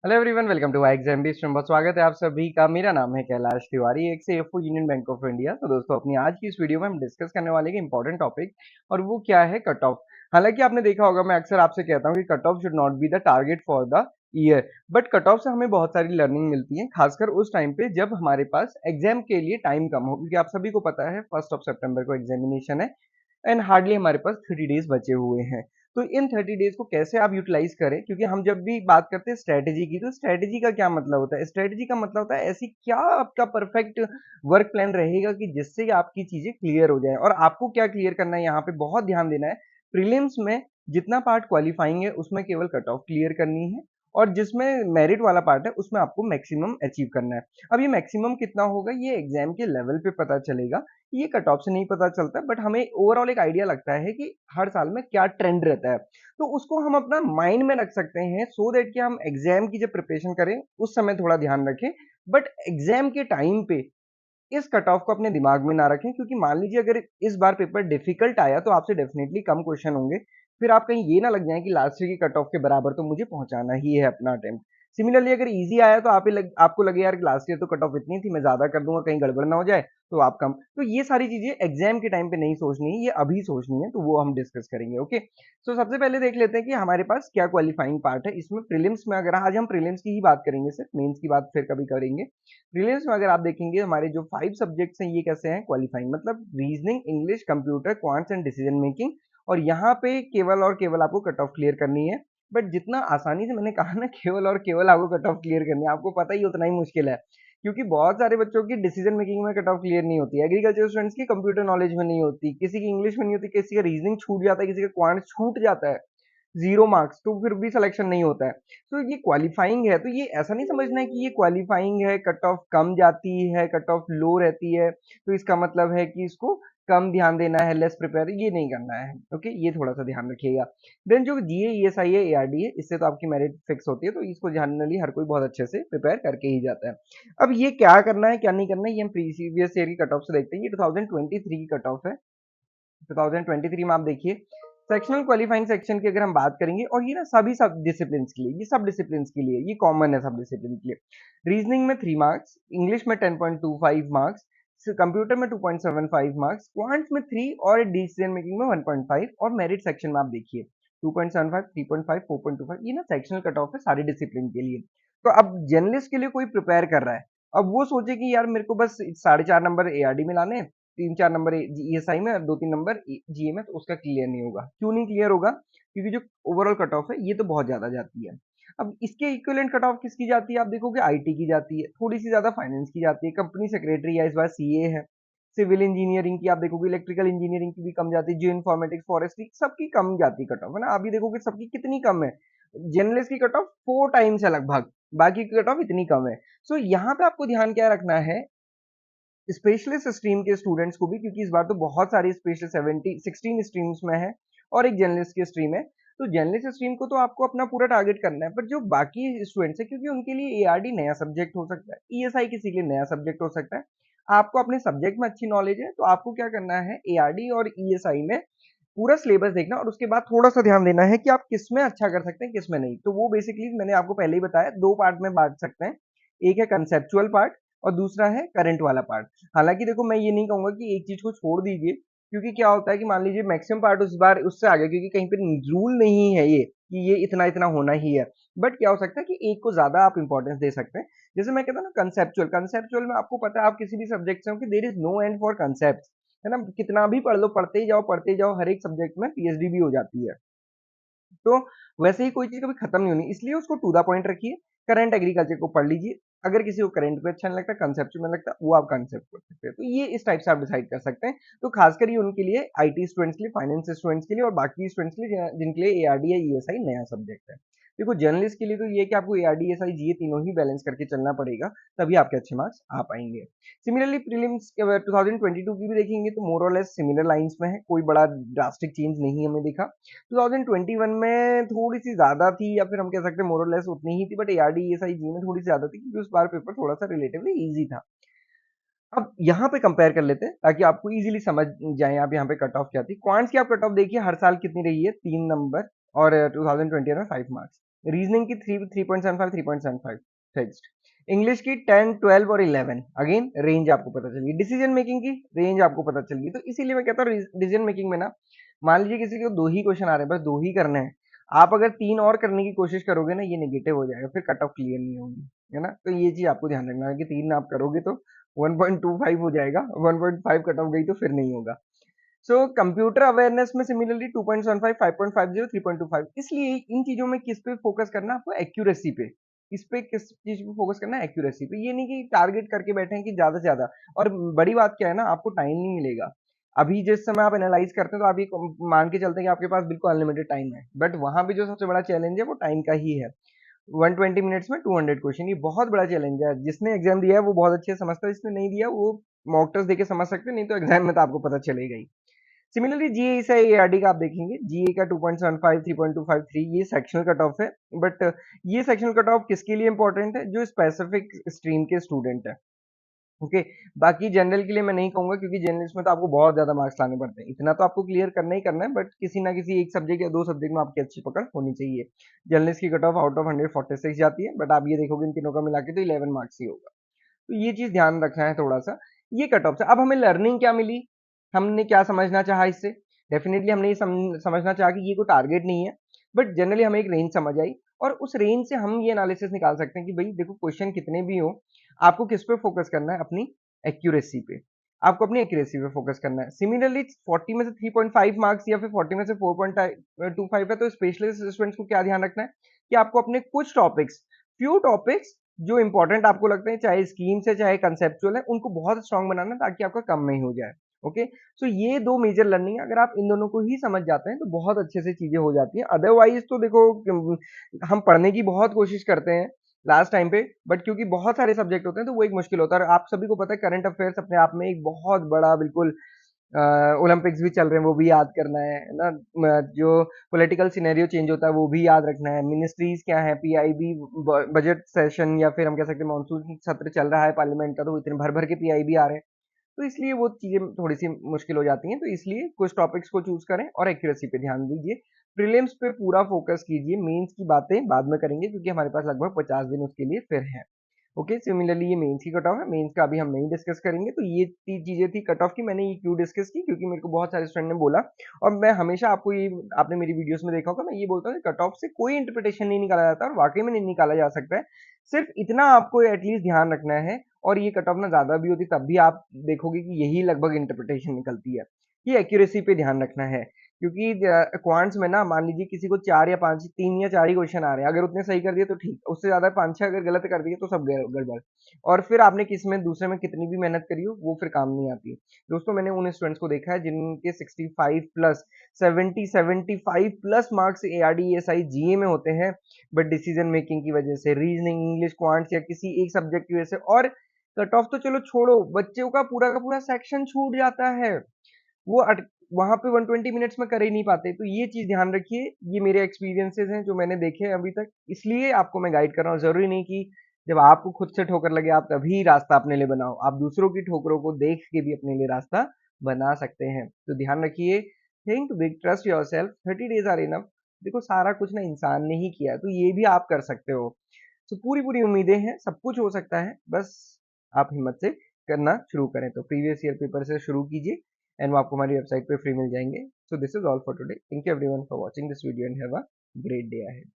Hello everyone, welcome to exam based में बहुत स्वागत है आप सभी का। मेरा नाम है कैलाश तिवारी, एक से FO union bank of India. तो दोस्तों, अपनी आज की इस वीडियो में हम डिस्कस करने वाले हैं इंपॉर्टेंट टॉपिक, और वो क्या है कट ऑफ। हालांकि आपने देखा होगा, मैं अक्सर आपसे कहता हूं कि cut off should not be the target for the year, but cut off से हमें बहुत सारी लर्निंग मिलती है, खासकर उस टाइम पे जब हमारे पास एग्जाम के लिए टाइम कम हो, क्योंकि आप सभी को पता है 1 सितंबर को एग्जामिनेशन है एंड हार्डली हमारे पास 30 डेज बचे हुए हैं। तो इन 30 डेज को कैसे आप यूटिलाइज करें, क्योंकि हम जब भी बात करते हैं स्ट्रेटेजी की, तो स्ट्रेटेजी का क्या मतलब होता है? स्ट्रेटेजी का मतलब होता है ऐसी क्या आपका परफेक्ट वर्क प्लान रहेगा कि जिससे आपकी चीजें क्लियर हो जाए। और आपको क्या क्लियर करना है, यहाँ पे बहुत ध्यान देना है। प्रीलिम्स में जितना पार्ट क्वालिफाइंग है उसमें केवल कट ऑफ क्लियर करनी है, और जिसमें मेरिट वाला पार्ट है उसमें आपको मैक्सिमम अचीव करना है। अब ये मैक्सिमम कितना होगा, ये एग्जाम के लेवल पे पता चलेगा, ये कट ऑफ से नहीं पता चलता, बट हमें ओवरऑल एक आइडिया लगता है कि हर साल में क्या ट्रेंड रहता है। तो उसको हम अपना माइंड में रख सकते हैं, सो दैट कि हम एग्जाम की जब प्रिपरेशन करें उस समय थोड़ा ध्यान रखें, बट एग्जाम के टाइम पे इस कट ऑफ को अपने दिमाग में ना रखें। क्योंकि मान लीजिए अगर इस बार पेपर डिफिकल्ट आया तो आपसे डेफिनेटली कम क्वेश्चन होंगे, फिर आप कहीं ये ना लग जाए कि लास्ट ईयर की कट ऑफ के बराबर तो मुझे पहुंचाना ही है अपना अटेम्प्ट। सिमिलरली अगर इजी आया तो आपको लगे यार लास्ट ईयर तो कट ऑफ इतनी थी, मैं ज्यादा कर दूंगा कहीं गड़बड़ ना हो जाए, तो आप कम। तो ये सारी चीजें एग्जाम के टाइम पे नहीं सोचनी है, ये अभी सोचनी है, तो वो हम डिस्कस करेंगे। ओके, तो सबसे पहले देख लेते हैं कि हमारे पास क्या क्वालिफाइंग पार्ट है इसमें। प्रीलिम्स में अगर आज हम प्रीलिम्स की ही बात करेंगे, सिर्फ मेंस की बात फिर कभी करेंगे। प्रीलिम्स में अगर आप देखेंगे, हमारे जो 5 सब्जेक्ट्स हैं ये कैसे हैं क्वालिफाइंग, मतलब reasoning, English, computer, quants and decision making. और यहाँ पे केवल और केवल आपको कट ऑफ क्लियर करनी है। बट जितना आसानी से मैंने कहा ना, केवल और केवल आपको कट ऑफ क्लियर करनी है, आपको पता ही उतना ही मुश्किल है। क्योंकि बहुत सारे बच्चों की डिसीजन मेकिंग में कट ऑफ क्लियर नहीं होती है, एग्रीकल्चर स्टूडेंट्स की कंप्यूटर नॉलेज में नहीं होती, किसी की इंग्लिश में नहीं होती, किसी का रीजनिंग छूट जाता है, किसी का क्वांट छूट जाता है, 0 मार्क्स, तो फिर भी सिलेक्शन नहीं होता है। तो ये क्वालिफाइंग है, तो ये ऐसा नहीं समझना है कि ये क्वालिफाइंग है, कट ऑफ कम जाती है, कट ऑफ लो रहती है, तो इसका मतलब है कि इसको कम ध्यान देना है, लेस प्रिपेयर, ये नहीं करना है। ओके, ये थोड़ा सा ध्यान रखिएगा। देन जो जीए, ईएसआई है, एआरडी है, इससे तो आपकी मेरिट फिक्स होती है, तो इसको जनरली हर कोई बहुत अच्छे से प्रिपेयर करके ही जाता है। अब ये क्या करना है क्या नहीं करना है, ये हम प्रीवियस ईयर की कट ऑफ से देखते हैं। ये 2023 की कट ऑफ है। 2023 में आप देखिए, सेक्शनल क्वालिफाइंग सेक्शन की अगर हम बात करेंगे, और ये ना सभी सब डिसिप्लिन के लिए, ये सब डिसिप्लिन के लिए ये कॉमन है, सब डिसिप्लिन के लिए। रीजनिंग में 3 मार्क्स, इंग्लिश में 10.25 मार्क्स, कंप्यूटर में 2.75 मार्क्स, क्वांट्स में 3, और डिसीजन मेकिंग में 1.5। और मेरिट सेक्शन में आप देखिए 2.75, 3.5, 4.25, ये ना सेक्शनल कट ऑफ है सारे डिसिप्लिन के लिए। तो अब जर्नलिस्ट के लिए कोई प्रिपेयर कर रहा है, अब वो सोचे कि यार मेरे को बस 4.5 नंबर एआरडी में लाने, 3-4 नंबर ईएसआई में और 2-3 नंबर जीए में, तो उसका क्लियर नहीं होगा। क्यों नहीं क्लियर होगा? क्योंकि जो ओवरऑल कट ऑफ है ये तो बहुत ज्यादा जाती है। अब इसके इक्विवेलेंट कट ऑफ किसकी जाती है? आप देखोगे आईटी की जाती है, थोड़ी सी ज्यादा फाइनेंस की जाती है, कंपनी सेक्रेटरी या इस बार सीए है, सिविल इंजीनियरिंग की आप देखोगे, इलेक्ट्रिकल इंजीनियरिंग की भी कम जाती है, जियो इन्फॉर्मेटिक्स, फॉरेस्ट्री, सबकी कम जाती है कट ऑफ, है ना। अभी देखोगे सबकी कितनी कम है, जर्नलिस्ट की कट ऑफ 4 टाइम्स है लगभग, बाकी की कट ऑफ इतनी कम है। सो यहाँ पे आपको ध्यान क्या रखना है, स्पेशलिस्ट स्ट्रीम के स्टूडेंट्स को भी, क्योंकि इस बार तो बहुत सारी स्पेशल 16 स्ट्रीम्स में है और एक जर्नलिस्ट की स्ट्रीम है। तो जर्नलिस्ट स्ट्रीम को तो आपको अपना पूरा टारगेट करना है, पर जो बाकी स्टूडेंट्स है, क्योंकि उनके लिए एआरडी नया सब्जेक्ट हो सकता है, ईएसआई किसी के लिए नया सब्जेक्ट हो सकता है। आपको अपने सब्जेक्ट में अच्छी नॉलेज है, तो आपको क्या करना है, एआरडी और ईएसआई में पूरा सिलेबस देखना, और उसके बाद थोड़ा सा ध्यान देना है कि आप किसमें अच्छा कर सकते हैं, किसमें नहीं। तो वो बेसिकली मैंने आपको पहले ही बताया, 2 पार्ट में बांट सकते हैं। एक है कंसेप्चुअल पार्ट, और दूसरा है करंट वाला पार्ट। हालांकि देखो, मैं ये नहीं कहूंगा कि एक चीज को छोड़ दीजिए, क्योंकि क्या होता है कि मान लीजिए मैक्सिमम पार्ट उस बार उससे आगे, क्योंकि कहीं पे रूल नहीं है ये कि ये इतना इतना होना ही है। बट क्या हो सकता है कि एक को ज्यादा आप इंपॉर्टेंस दे सकते हैं। जैसे मैं कहता हूँ ना, कंसेप्चुअल कंसेप्चुअल में आपको पता है, आप किसी भी सब्जेक्ट से हो कि there is no end for concept, है ना। कितना भी पढ़ लो, पढ़ते ही जाओ पढ़ते ही जाओ, हर एक सब्जेक्ट में पीएचडी भी हो जाती है। तो वैसे ही कोई चीज कभी खत्म नहीं होनी, इसलिए उसको टू द पॉइंट रखिए। करंट एग्रीकल्चर को पढ़ लीजिए, अगर किसी को करंट पे अच्छा नहीं लगता, कंसेप्ट में लगता, वो आप कंसेप्ट पढ़ सकते हैं। तो ये इस टाइप से आप डिसाइड कर सकते हैं। तो खासकर ये उनके लिए, आईटी स्टूडेंट्स के लिए, फाइनेंस स्टूडेंट्स के लिए, और बाकी स्टूडेंट्स के लिए जिनके लिए एआरडी या ईएसआई नया सब्जेक्ट है। देखो, जर्नलिस्ट के लिए तो ये है कि आपको एआरडी, ईएसआई, जीए तीनों ही बैलेंस करके चलना पड़ेगा, तभी आपके अच्छे मार्क्स आ पाएंगे। सिमिलरली प्रीलिम्स 2022 की भी देखेंगे तो मोर और लेस सिमिलर लाइंस में है, कोई बड़ा ड्रास्टिक चेंज नहीं हमें दिखा। 2021 में थोड़ी सी ज्यादा थी, या फिर हम कह सकते हैं मोर और लेस उतनी ही थी, बट एआरडी, ईएसआई, जी में थोड़ी सी ज्यादा थी, क्योंकि उस बार पेपर थोड़ा सा रिलेटिवली इजी था। अब यहाँ पे कंपेयर कर लेते हैं ताकि आपको इजीली समझ जाए आप यहाँ पे कट ऑफ क्या थी। क्वांट्स की आप कट ऑफ देखिए, हर साल कितनी रही है, 3 नंबर, और 2020 में 5 मार्क्स। रीजनिंग की 3.75 3.75 फिक्स्ड, इंग्लिश की 10 12 और 11 अगेन रेंज आपको पता चल गई, डिसीजन मेकिंग की रेंज आपको पता चल गई। तो इसीलिए मैं कहता हूँ डिसीजन मेकिंग में ना, मान लीजिए किसी को 2 ही क्वेश्चन आ रहे हैं, बस 2 ही करने हैं, आप अगर 3 और करने की कोशिश करोगे ना, ये नेगेटिव हो जाएगा, फिर कट ऑफ क्लियर नहीं होगी, है ना। तो ये चीज आपको ध्यान रखना है कि 3 आप करोगे तो 1.25 हो जाएगा, 1.5 कट ऑफ गई तो फिर नहीं होगा। सो कंप्यूटर अवेयरनेस में सिमिलरली 2.75 5.50 3.25, इसलिए इन चीजों में किस पे फोकस करना है आपको, एक्यूरेसी पे। इस पे किस चीज पे फोकस करना है, एक्यूरेसी पे। ये नहीं कि टारगेट करके बैठे हैं कि ज्यादा से ज्यादा। और बड़ी बात क्या है ना, आपको टाइम नहीं मिलेगा। अभी जिस समय आप एनालाइज करते हैं तो आप ये मान के चलते हैं कि आपके पास बिल्कुल अनलिमिटेड टाइम है, बट वहां पे जो सबसे बड़ा चैलेंज है वो टाइम का ही है। 120 मिनट्स में 200 क्वेश्चन, ये बहुत बड़ा चैलेंज है। जिसने एग्जाम दिया है वो बहुत अच्छे से समझता है, जिसने नहीं दिया वो मॉक टेस्ट देके समझ सकते हैं, नहीं तो एग्जाम में तो आपको पता चलेगा ही। सिमिलरली जीए से एआरडी का आप देखेंगे, जीए का 2.75 3.253 ये सेक्शनल कट ऑफ है, बट ये सेक्शनल कट ऑफ किसके लिए इंपॉर्टेंट है, जो स्पेसिफिक स्ट्रीम के स्टूडेंट है। ओके, बाकी जनरल के लिए मैं नहीं कहूंगा, क्योंकि जनरलिस्ट में तो आपको बहुत ज्यादा मार्क्स लाने पड़ते हैं, इतना तो आपको क्लियर करना ही करना है, बट किसी ना किसी एक सब्जेक्ट या 2 सब्जेक्ट में आपकी अच्छी पकड़ होनी चाहिए। जर्नलिस्ट की कट ऑफ आउट ऑफ 146 जाती है, बट आप ये देखोगे इन तीनों का मिला के तो 11 मार्क्स ही होगा। तो ये चीज ध्यान रखना है थोड़ा सा, ये कट ऑफ से। अब हमें लर्निंग क्या मिली, हमने क्या समझना चाहा इससे, डेफिनेटली हमने ये समझना चाहा कि ये कोई टारगेट नहीं है, बट जनरली हमें एक रेंज समझ आई, और उस रेंज से हम ये एनालिसिस निकाल सकते हैं कि भाई देखो क्वेश्चन कितने भी हो, आपको किस पे फोकस करना है, अपनी एक्यूरेसी पे। आपको अपनी एक्यूरेसी पे फोकस करना है। सिमिलरली 40 में से 3.5 मार्क्स या फिर 40 में से 4.25 है, तो स्पेशलिस्ट स्टूडेंट्स को क्या ध्यान रखना है कि आपको अपने कुछ टॉपिक्स, फ्यू टॉपिक्स जो इंपॉर्टेंट आपको लगते हैं, चाहे स्कीम से चाहे कंसेप्चुअल है, उनको बहुत स्ट्रांग बनाना है, ताकि आपका कम में ही हो जाए। ओके, सो ये 2 मेजर लर्निंग है, अगर आप इन दोनों को ही समझ जाते हैं तो बहुत अच्छे से चीजें हो जाती हैं। अदरवाइज तो देखो हम पढ़ने की बहुत कोशिश करते हैं लास्ट टाइम पे, बट क्योंकि बहुत सारे सब्जेक्ट होते हैं तो वो एक मुश्किल होता है। और आप सभी को पता है करंट अफेयर्स अपने आप में एक बहुत बड़ा बिल्कुल, ओलंपिक्स भी चल रहे हैं वो भी याद करना है ना, जो पॉलिटिकल सिनेरियो चेंज होता है वो भी याद रखना है, मिनिस्ट्रीज क्या है, पीआईबी, बजट सेशन या फिर हम कह सकते हैं मानसून सत्र चल रहा है पार्लियामेंट का, तो इतने भर भर के पीआईबी आ रहे हैं, तो इसलिए वो चीजें थोड़ी सी मुश्किल हो जाती हैं। तो इसलिए कुछ टॉपिक्स को चूज करें और एक्यूरेसी पे ध्यान दीजिए। प्रीलिम्स पे पूरा फोकस कीजिए, मेंस की बातें बाद में करेंगे, क्योंकि हमारे पास लगभग 50 दिन उसके लिए फिर है। ओके, सिमिलरली ये मेंस की कट ऑफ है, मेंस का अभी हम नहीं डिस्कस करेंगे। तो ये 3 चीजें थी कट ऑफ की, मैंने ये क्यों डिस्कस की, क्योंकि मेरे को बहुत सारे स्टूडेंट ने बोला, और मैं हमेशा आपको ये, आपने मेरी वीडियोस में देखा होगा, मैं ये बोलता हूँ कि कट ऑफ से कोई इंटरप्रिटेशन नहीं निकाला जाता, और वाकई में नहीं निकाला जा सकता है। सिर्फ इतना आपको एटलीस्ट ध्यान रखना है, और ये कट ऑफ ना ज्यादा भी होती तब भी आप देखोगे कि यही लगभग इंटरप्रिटेशन निकलती है। ये एक्यूरेसी पे ध्यान रखना है, क्योंकि क्वांट्स में ना मान लीजिए किसी को 4 या 5, 3 या 4 ही क्वेश्चन आ रहे हैं, अगर उतने सही कर दिए तो ठीक, उससे ज्यादा 5-6 अगर गलत कर दिए तो सब गड़बड़। और फिर आपने किस में दूसरे में कितनी भी मेहनत करी हो, वो फिर काम नहीं आती। दोस्तों मैंने उन स्टूडेंट्स को देखा है जिनके 65 प्लस 75 प्लस मार्क्स एआरडी एसआई जीए में होते हैं, बट डिसीजन मेकिंग की वजह से, रीजनिंग, इंग्लिश, क्वांट्स या किसी एक सब्जेक्ट की वजह से, और कट ऑफ तो चलो छोड़ो, बच्चों का पूरा सेक्शन छूट जाता है, वो वहां पे 120 मिनट्स में कर ही नहीं पाते। तो ये चीज ध्यान रखिए, ये मेरे एक्सपीरियंसेस हैं जो मैंने देखे हैं अभी तक, इसलिए आपको मैं गाइड कर रहा हूँ। जरूरी नहीं कि जब आपको खुद से ठोकर लगे आप तभी रास्ता अपने लिए बनाओ, आप दूसरों की ठोकरों को देख के भी अपने लिए रास्ता बना सकते हैं। तो ध्यान रखिए, think big, trust yourself, 30 days are enough. देखो सारा कुछ ना इंसान ने ही किया है, तो ये भी आप कर सकते हो। तो पूरी पूरी उम्मीदें हैं, सब कुछ हो सकता है, बस आप हिम्मत से करना शुरू करें। तो प्रीवियस ईयर पेपर से शुरू कीजिए, एंड वो आपको हमारी वेबसाइट पे फ्री मिल जाएंगे। So this is all for today, thank you everyone for watching this video and have a great day ahead.